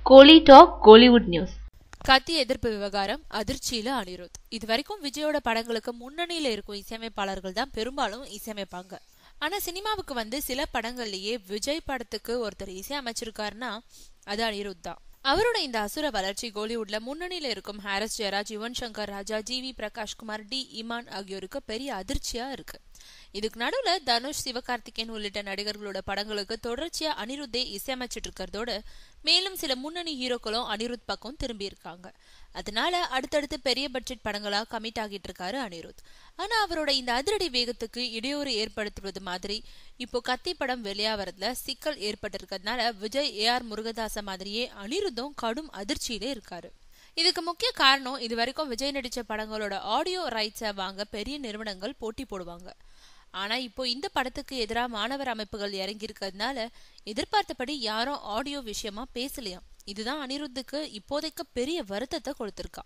கோலி talk Kollywood news. கத்தி எதிர்ப்பு விவகாரம் அதிர்ச்சியில அனிருத். இது வரைக்கும் விஜயோட படங்களுக்கு முன்னணியில இருக்கும் இசையமைப்பாளர்கள் தான் பெரும்பாலும் இசையமைப்பாங்க. ஆனா சினிமாவுக்கு வந்து சில படங்கள்லயே விஜய் படத்துக்கு ஒருத்தர் இசை அமைச்சிருக்காருன்னா அது அனிருத் தான். அவரோட இந்த அசுர வளர்ச்சி கோலிவுட்ல முன்னணியில இருக்கும் ஹாரிஸ் ஜெயராஜ், யுவன் சங்கர் ராஜா, ஜிவி பிரகாஷ்குமார், டி இமான் ஆகியோருக்கு பெரிய அதிர்ச்சியா இருக்கு. இதுக்கு நடுவுல தனுஷ், சிவகார்த்திகேயன் உள்ளிட்ட நடிகர்களோட படங்களுக்கு தொடர்ச்சியா அனிருத்தே இசையமைச்சிட்டு இருக்கிறதோட மேலும் சில முன்னணி ஹீரோக்களும் அனிருத் பக்கம் திரும்பி இருக்காங்க. அதனால அடுத்தடுத்து பெரிய பட்ஜெட் படங்களா கமிட் ஆகிட்டு இருக்காரு அனிருத். ஆனா அவரோட இந்த அதிரடி வேகத்துக்கு இடையூறு ஏற்படுத்துவது மாதிரி இப்போ கத்தி படம் வெளியாவதுல சிக்கல் ஏற்பட்டிருக்கிறதுனால விஜய், AR முருகதாச மாதிரியே அனிருத்தும் கடும் அதிர்ச்சியிலே இருக்காரு. இதுக்கு முக்கிய காரணம், இது வரைக்கும் விஜய் நடிச்ச படங்களோட ஆடியோ ரைட்ஸை வாங்க பெரிய நிறுவனங்கள் போட்டி போடுவாங்க. ஆனா இப்போ இந்த படத்துக்கு எதிராக மாணவர் அமைப்புகள் இறங்கி இருக்கிறதுனால எதிர்பார்த்தபடி யாரும் ஆடியோ விஷயமா பேசலையாம். இதுதான் அனிருத்துக்கு இப்போதைக்கு பெரிய வருத்தத்தை கொடுத்திருக்கா.